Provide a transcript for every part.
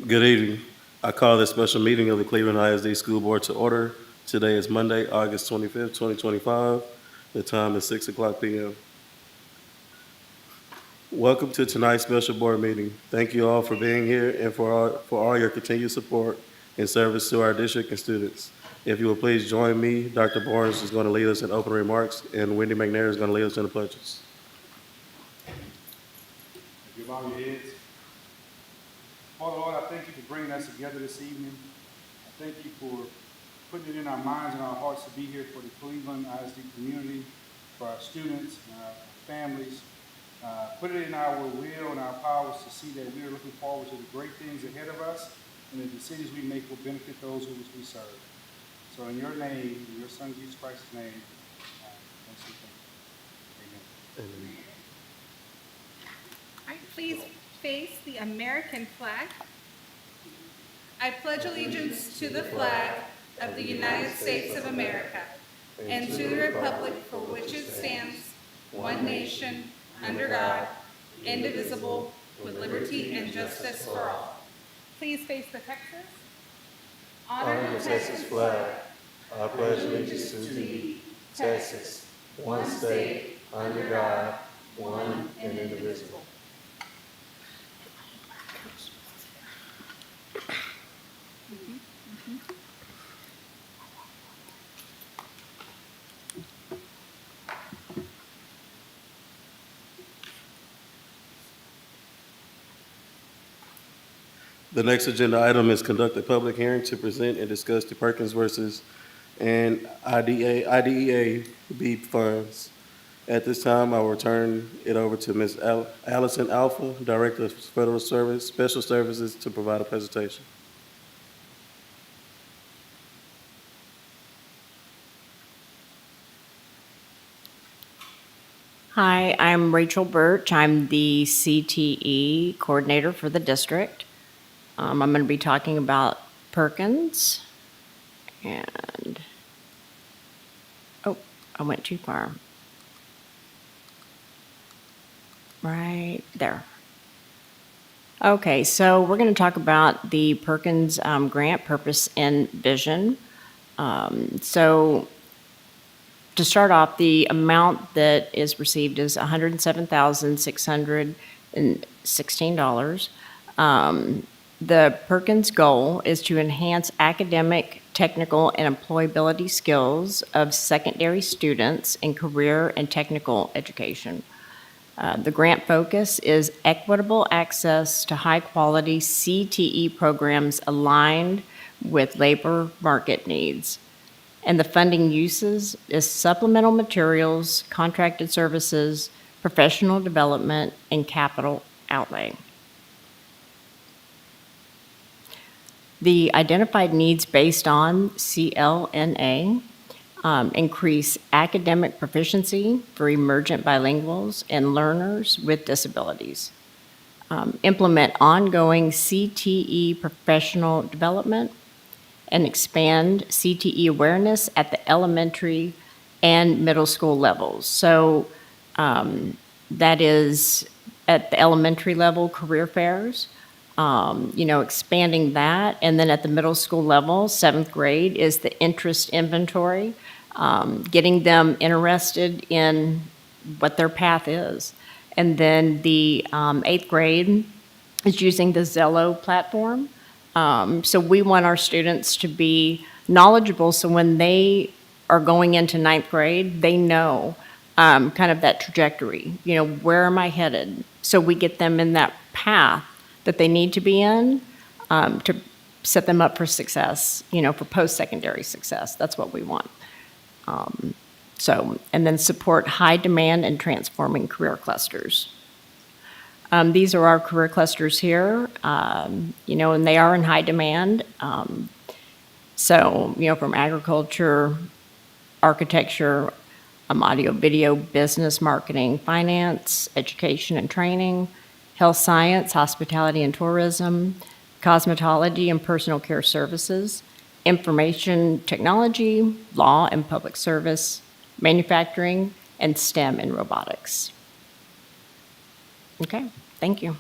Good evening. I call this special meeting of the Cleveland ISD School Board to order. Today is Monday, August 25th, 2025. The time is 6 o'clock p.m. Welcome to tonight's special board meeting. Thank you all for being here and for all your continued support and service to our district and students. If you will please join me, Dr. Barnes is going to lead us in opening remarks, and Wendy McNair is going to lead us in the pledges. If you bow your heads. Father, Lord, I thank you for bringing us together this evening. I thank you for putting it in our minds and our hearts to be here for the Cleveland ISD community, for our students and our families. Put it in our will and our powers to see that we are looking forward to the great things ahead of us, and the decisions we make will benefit those who we serve. So in your name, in your Son Jesus Christ's name, thanks we thank you. Amen. Amen. All right, please face the American flag. I pledge allegiance to the flag of the United States of America and to the republic for which it stands, one nation, under God, indivisible, with liberty and justice for all. Please face the Texas. Honor the Texas flag. I pledge allegiance to thee, Texas, one state, under God, one and indivisible. The next agenda item is conduct a public hearing to present and discuss the Perkins versus and IDEA BEEP funds. At this time, I will turn it over to Ms. Allison Alpha, Director of Federal Service, Special Services, to provide a presentation. Hi, I'm Rachel Birch. I'm the CTE coordinator for the district. I'm going to be talking about Perkins. And, oh, I went too far. Right there. Okay, so we're going to talk about the Perkins grant purpose and vision. So to start off, the amount that is received is $107,616. The Perkins goal is to enhance academic, technical, and employability skills of secondary students in career and technical education. The grant focus is equitable access to high-quality CTE programs aligned with labor market needs. And the funding uses is supplemental materials, contracted services, professional development, and capital outlay. The identified needs based on CLNA increase academic proficiency for emergent bilinguals and learners with disabilities. Implement ongoing CTE professional development, and expand CTE awareness at the elementary and middle school levels. So that is at the elementary level, career fairs, expanding that. And then at the middle school level, 7th grade, is the interest inventory, getting them interested in what their path is. And then the 8th grade is using the Zello platform. So we want our students to be knowledgeable, so when they are going into 9th grade, they know kind of that trajectory, where am I headed? So we get them in that path that they need to be in to set them up for success, for post-secondary success. That's what we want. And then support high demand and transforming career clusters. These are our career clusters here, and they are in high demand. From agriculture, architecture, audio, video, business, marketing, finance, education and training, health science, hospitality and tourism, cosmetology and personal care services, information technology, law and public service, manufacturing, and STEM and robotics. Okay, thank you.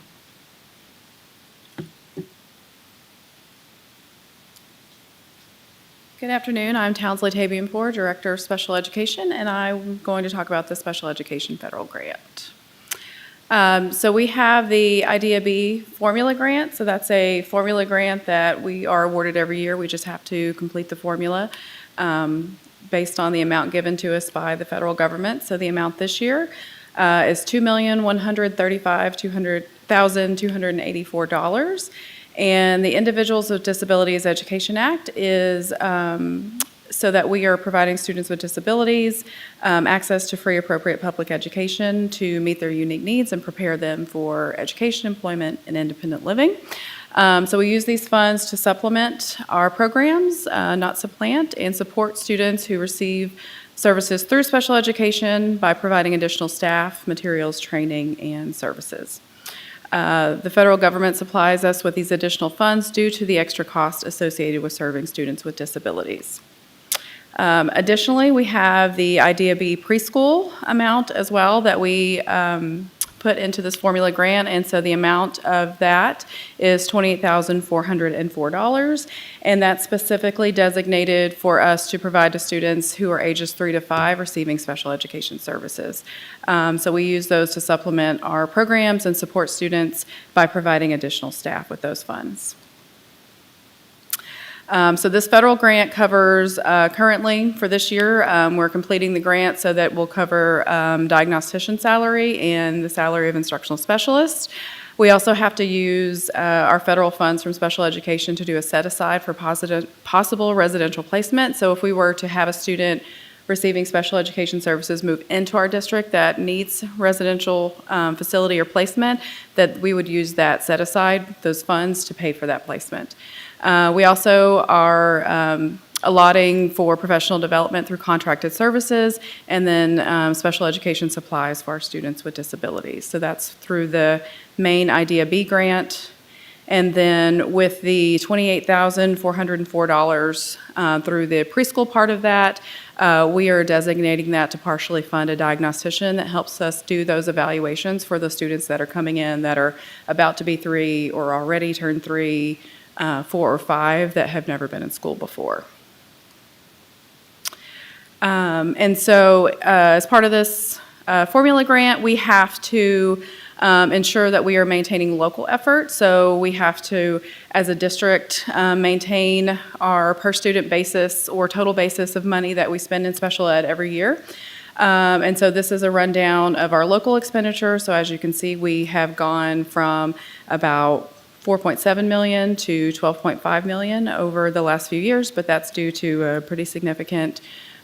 Good afternoon. I'm Townsley Tavianpour, Director of Special Education, and I'm going to talk about the Special Education Federal Grant. So we have the IDEA B formula grant. So that's a formula grant that we are awarded every year. We just have to complete the formula based on the amount given to us by the federal government. So the amount this year is $2,135,284. And the Individuals with Disabilities Education Act is so that we are providing students with disabilities access to free appropriate public education to meet their unique needs and prepare them for education, employment, and independent living. So we use these funds to supplement our programs, not supplant, and support students who receive services through special education by providing additional staff, materials, training, and services. The federal government supplies us with these additional funds due to the extra cost associated with serving students with disabilities. Additionally, we have the IDEA B preschool amount as well that we put into this formula grant, and so the amount of that is $28,404, and that's specifically designated for us to provide to students who are ages 3 to 5 receiving special education services. So we use those to supplement our programs and support students by providing additional staff with those funds. So this federal grant covers, currently for this year, we're completing the grant so that we'll cover diagnostician salary and the salary of instructional specialists. We also have to use our federal funds from special education to do a set aside for possible residential placement. So if we were to have a student receiving special education services move into our district that needs residential facility or placement, that we would use that set aside, those funds, to pay for that placement. We also are allotting for professional development through contracted services, and then special education supplies for our students with disabilities. So that's through the main IDEA B grant. And then with the $28,404 through the preschool part of that, we are designating that to partially fund a diagnostician that helps us do those evaluations for the students that are coming in that are about to be 3 or already turned 3, 4 or 5 that have never been in school before. And so as part of this formula grant, we have to ensure that we are maintaining local effort. So we have to, as a district, maintain our per student basis or total basis of money that we spend in special ed every year. And so this is a rundown of our local expenditure. So as you can see, we have gone from about $4.7 million to $12.5 million over the last few years, but that's due to a pretty significant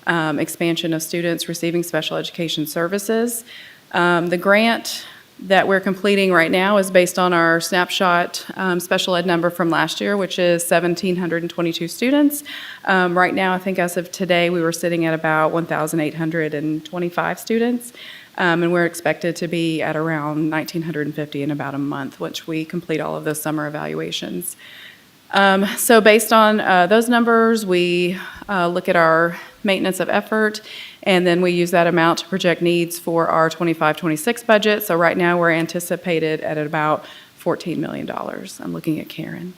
expansion of students receiving special education services. The grant that we're completing right now is based on our snapshot special ed number from last year, which is 1,722 students. Right now, I think as of today, we were sitting at about 1,825 students. And we're expected to be at around 1,950 in about a month, once we complete all of those summer evaluations. So based on those numbers, we look at our maintenance of effort, and then we use that amount to project needs for our 25-26 budget. So right now, we're anticipated at about $14 million. I'm looking at Karen.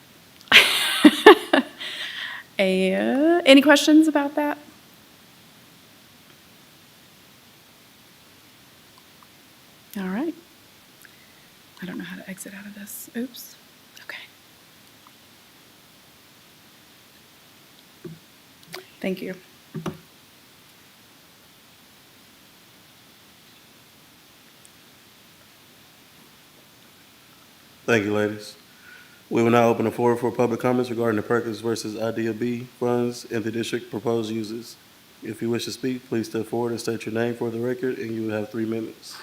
Any questions about that? All right. I don't know how to exit out of this. Oops. Okay. Thank you. Thank you, ladies. We will now open the floor for public comments regarding the Perkins versus IDEA B funds and the district proposed uses. If you wish to speak, please step forward and state your name for the record, and you will have 3 minutes.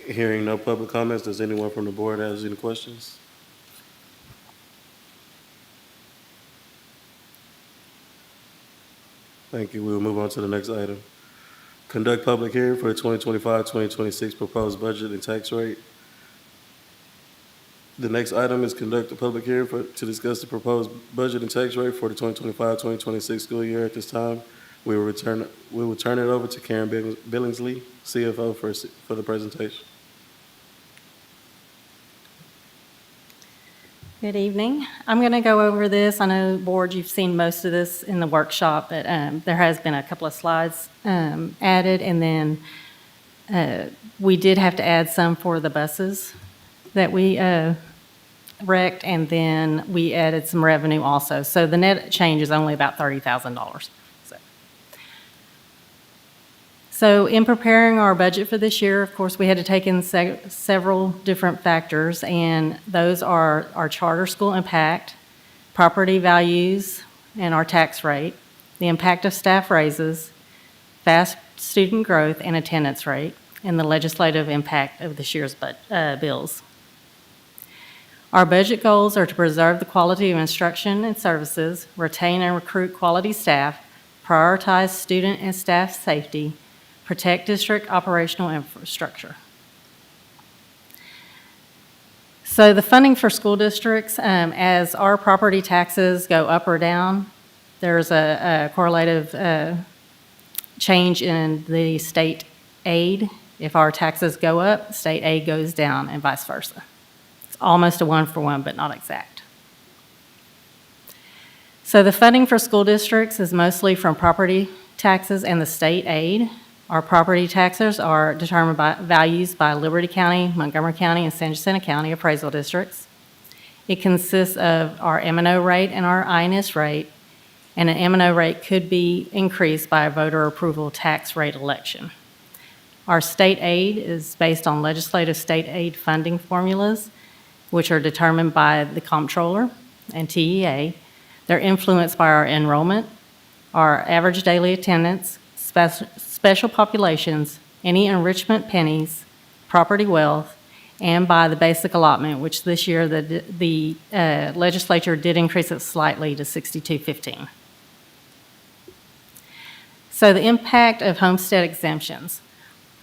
Hearing no public comments, does anyone from the board have any questions? Thank you. We will move on to the next item. Conduct public hearing for the 2025-2026 proposed budget and tax rate. The next item is conduct a public hearing to discuss the proposed budget and tax rate for the 2025-2026 school year. At this time, we will turn it over to Karen Billingsley, CFO, for the presentation. Good evening. I'm going to go over this. I know, Board, you've seen most of this in the workshop, but there has been a couple of slides added, and then we did have to add some for the buses that we wrecked, and then we added some revenue also. So the net change is only about $30,000. So in preparing our budget for this year, of course, we had to take in several different factors, and those are our charter school impact, property values, and our tax rate, the impact of staff raises, fast student growth and attendance rate, and the legislative impact of this year's bills. Our budget goals are to preserve the quality of instruction and services, retain and recruit quality staff, prioritize student and staff safety, protect district operational infrastructure. So the funding for school districts, as our property taxes go up or down, there's a correlative change in the state aid. If our taxes go up, state aid goes down, and vice versa. It's almost a one-for-one, but not exact. So the funding for school districts is mostly from property taxes and the state aid. Our property taxes are determined by values by Liberty County, Montgomery County, and San Jacinto County appraisal districts. It consists of our M&O rate and our INS rate, and an M&O rate could be increased by a voter approval tax rate election. Our state aid is based on legislative state aid funding formulas, which are determined by the comptroller and TEA. They're influenced by our enrollment, our average daily attendance, special populations, any enrichment pennies, property wealth, and by the basic allotment, which this year the legislature did increase it slightly to $62.15. So the impact of homestead exemptions.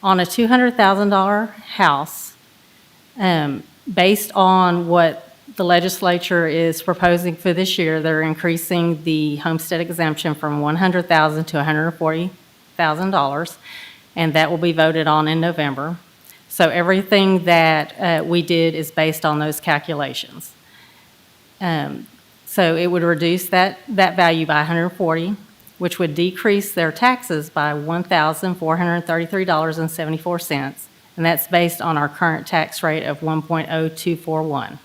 On a $200,000 house, based on what the legislature is proposing for this year, they're increasing the homestead exemption from $100,000 to $140,000, and that will be voted on in November. So everything that we did is based on those calculations. So it would reduce that value by $140,000, which would decrease their taxes by $1,433.74, and that's based on our current tax rate of 1.0241.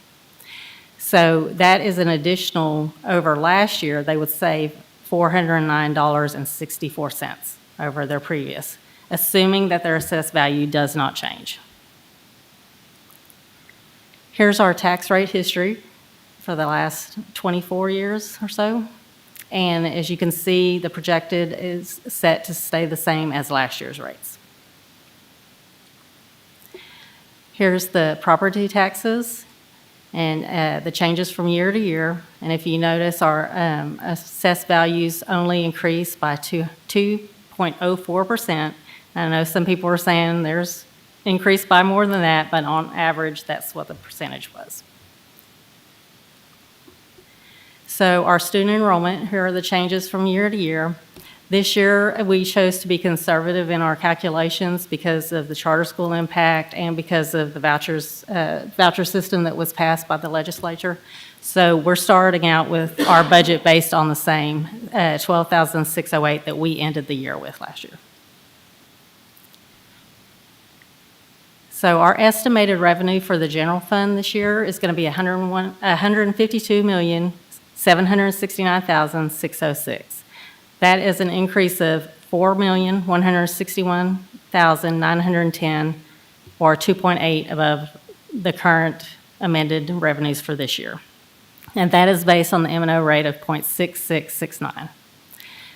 So that is an additional, over last year, they would save $409.64 over their previous, assuming that their assessed value does not change. Here's our tax rate history for the last 24 years or so. And as you can see, the projected is set to stay the same as last year's rates. Here's the property taxes and the changes from year to year. And if you notice, our assessed values only increased by 2.04%. I know some people are saying there's increased by more than that, but on average, that's what the percentage was. So our student enrollment, here are the changes from year to year. This year, we chose to be conservative in our calculations because of the charter school impact and because of the voucher system that was passed by the legislature. So we're starting out with our budget based on the same $12,608 that we ended the year with last year. So our estimated revenue for the general fund this year is going to be $152,769,606. That is an increase of $4,161,910, or 2.8 above the current amended revenues for this year. And that is based on the M&O rate of 0.6669.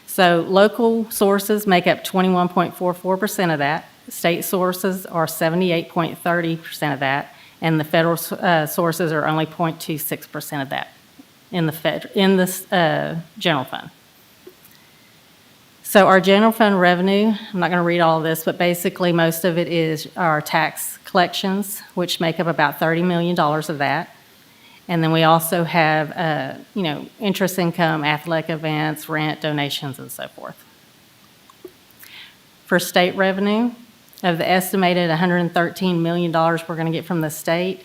So local sources make up 21.44% of that. State sources are 78.30% of that, and the federal sources are only 0.26% of that in the general fund. So our general fund revenue, I'm not going to read all of this, but basically most of it is our tax collections, which make up about $30 million of that. And then we also have, interest income, athletic events, rent, donations, and so forth. For state revenue, of the estimated $113 million we're going to get from the state,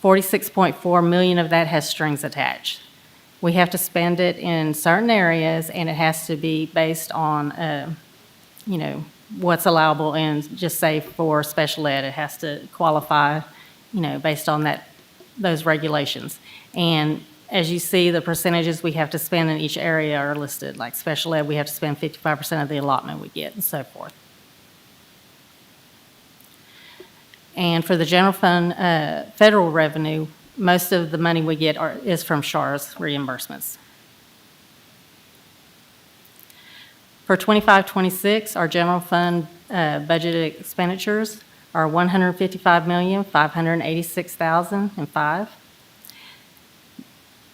46.4 million of that has strings attached. We have to spend it in certain areas, and it has to be based on, what's allowable, and just say for special ed, it has to qualify, based on those regulations. And as you see, the percentages we have to spend in each area are listed, like special ed, we have to spend 55% of the allotment we get, and so forth. And for the general fund, federal revenue, most of the money we get is from SHARS reimbursements. For 25-26, our general fund budgeted expenditures are $155,586,005.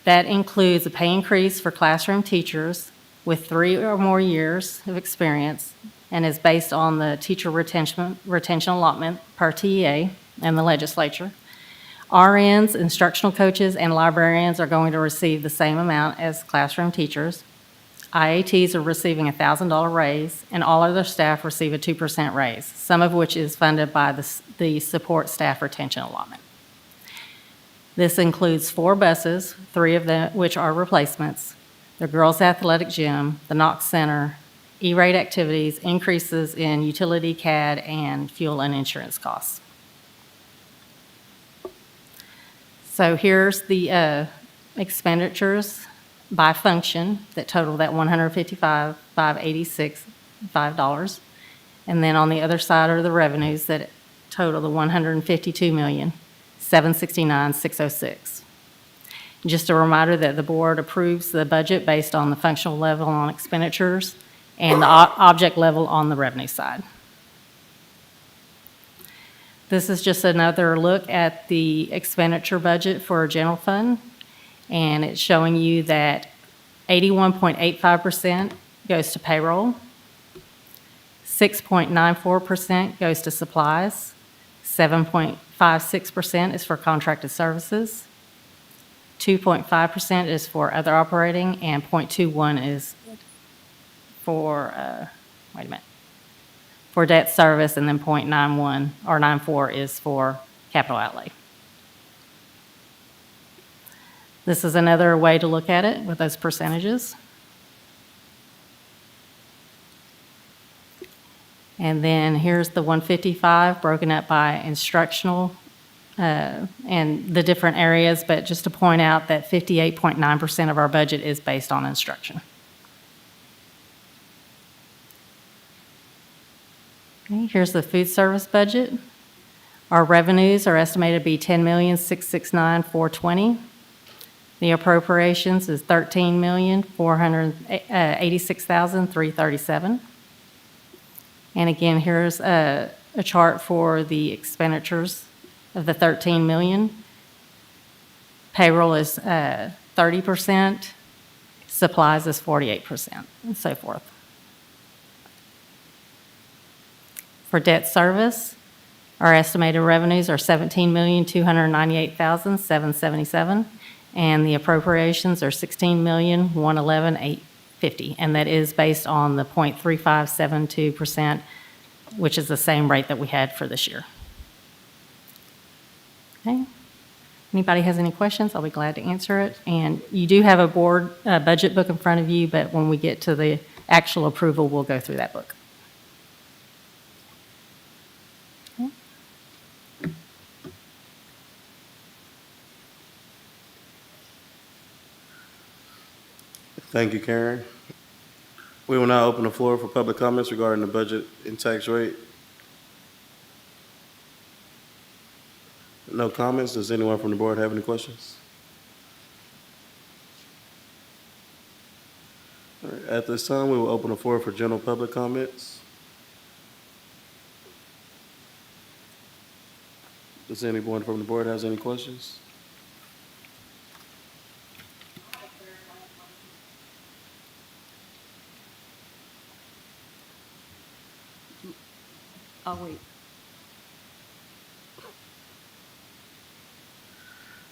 That includes a pay increase for classroom teachers with 3 or more years of experience, and is based on the teacher retention allotment per TEA and the legislature. RNs, instructional coaches, and librarians are going to receive the same amount as classroom teachers. IATs are receiving a $1,000 raise, and all other staff receive a 2% raise, some of which is funded by the support staff retention allotment. This includes 4 buses, 3 of them which are replacements, the girls' athletic gym, the Knox Center, E-rate activities, increases in utility, CAD, and fuel and insurance costs. So here's the expenditures by function that total that $155,586. And then on the other side are the revenues that total the $152,769,606. Just a reminder that the board approves the budget based on the functional level on expenditures and the object level on the revenue side. This is just another look at the expenditure budget for a general fund, and it's showing you that 81.85% goes to payroll, 6.94% goes to supplies, 7.56% is for contracted services, 2.5% is for other operating, and 0.21 is for, for debt service, and then 0.91 or 94 is for capital outlay. This is another way to look at it with those percentages. And then here's the 155 broken up by instructional and the different areas, but just to point out that 58.9% of our budget is based on instruction. Okay, here's the food service budget. Our revenues are estimated to be $10,669,420. The appropriations is $13,486,337. And again, here's a chart for the expenditures of the $13 million. Payroll is 30%, supplies is 48%, and so forth. For debt service, our estimated revenues are $17,298,777, and the appropriations are $16,111,850, and that is based on the 0.3572%, which is the same rate that we had for this year. Okay. Anybody has any questions, I'll be glad to answer it. And you do have a board budget book in front of you, but when we get to the actual approval, we'll go through that book. Okay. Thank you, Karen. We will now open the floor for public comments regarding the budget and tax rate. No comments. Does anyone from the board have any questions? All right, at this time, we will open the floor for general public comments. Does anyone from the board has any questions? I'll wait.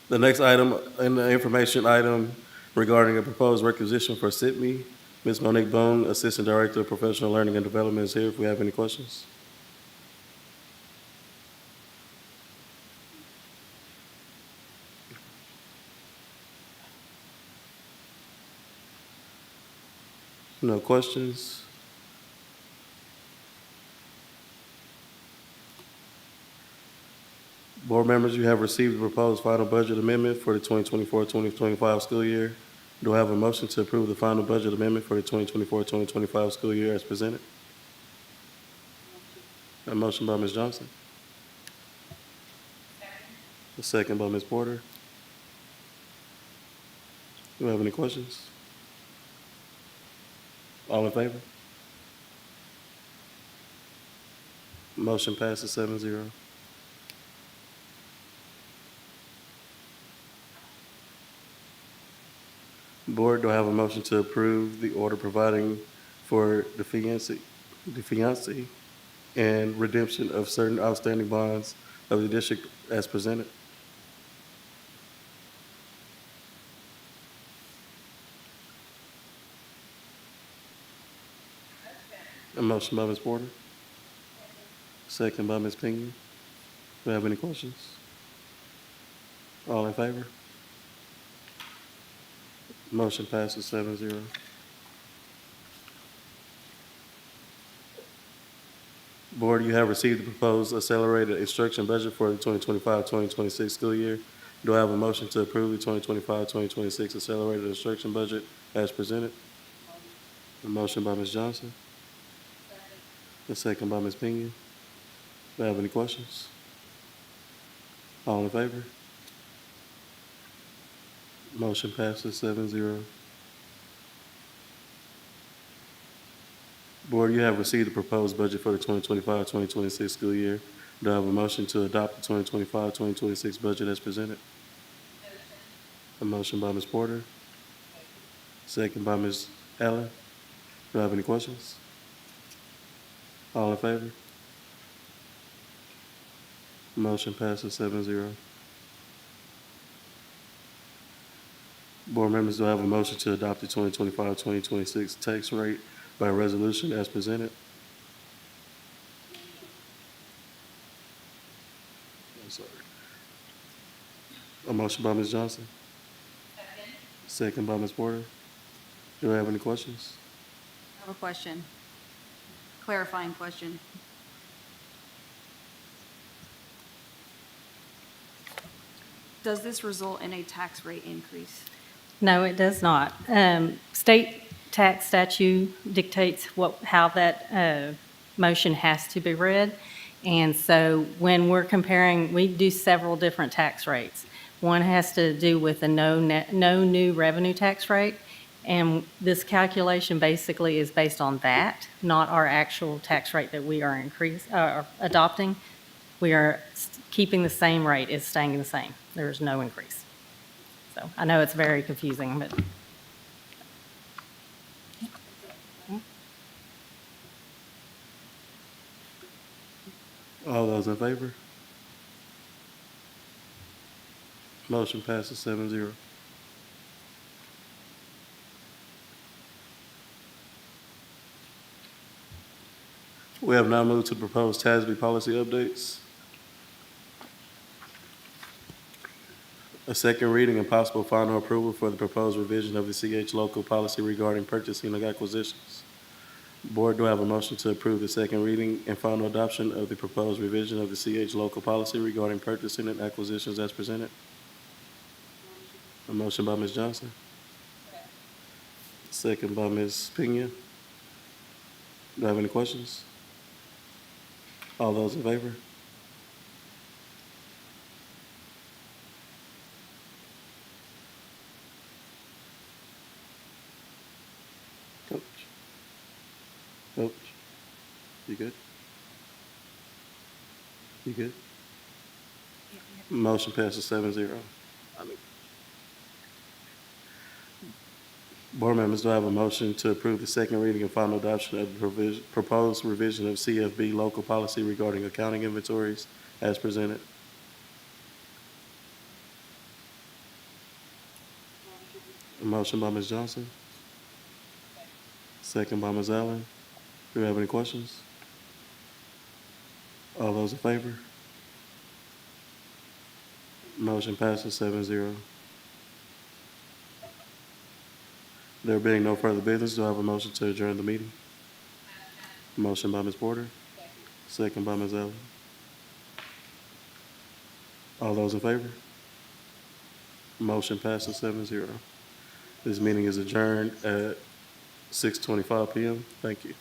The next item, in the information item regarding a proposed requisition for SITME, Ms. Monique Bone, Assistant Director of Professional Learning and Development, is here if we have any questions. No questions? Board members, you have received the proposed final budget amendment for the 2024-2025 school year. Do I have a motion to approve the final budget amendment for the 2024-2025 school year as presented? A motion by Ms. Johnson. A second by Ms. Porter. Do you have any questions? All in favor? Motion passes 7-0. Board, do I have a motion to approve the order providing for the fiancé and redemption of certain outstanding bonds of the district as presented? A motion by Ms. Porter. Second by Ms. Pinion. Do you have any questions? All in favor? Motion passes 7-0. Board, you have received the proposed accelerated instruction budget for the 2025-2026 school year. Do I have a motion to approve the 2025-2026 accelerated instruction budget as presented? A motion by Ms. Johnson. A second by Ms. Pinion. Do I have any questions? All in favor? Motion passes 7-0. Board, you have received the proposed budget for the 2025-2026 school year. Do I have a motion to adopt the 2025-2026 budget as presented? A motion by Ms. Porter. Second by Ms. Allen. Do I have any questions? All in favor? Motion passes 7-0. Board members, do I have a motion to adopt the 2025-2026 tax rate by resolution as presented? I'm sorry. A motion by Ms. Johnson. Second by Ms. Porter. Do I have any questions? I have a question. Clarifying question. Does this result in a tax rate increase? No, it does not. State tax statute dictates how that motion has to be read. And so when we're comparing, we do several different tax rates. One has to do with a no new revenue tax rate. And this calculation basically is based on that, not our actual tax rate that we are adopting. We are keeping the same rate, it's staying the same. There is no increase. So I know it's very confusing, but. All those in favor? Motion passes 7-0. We have now moved to proposed TASB policy updates. A second reading and possible final approval for the proposed revision of the CH local policy regarding purchasing and acquisitions. Board, do I have a motion to approve the second reading and final adoption of the proposed revision of the CH local policy regarding purchasing and acquisitions as presented? A motion by Ms. Johnson. Second by Ms. Pena. Do I have any questions? All those in favor? Coach? Coach? You good? You good? Motion passes 7-0. Board members, do I have a motion to approve the second reading and final adoption of the proposed revision of CFB local policy regarding accounting inventories as presented? A motion by Ms. Johnson. Second by Ms. Allen. Do we have any questions? All those in favor? Motion passes 7-0. There being no further business, do I have a motion to adjourn the meeting? Motion by Ms. Porter, second by Ms. Allen. All those in favor? Motion passes 7-0. This meeting is adjourned at 6:25 PM. Thank you.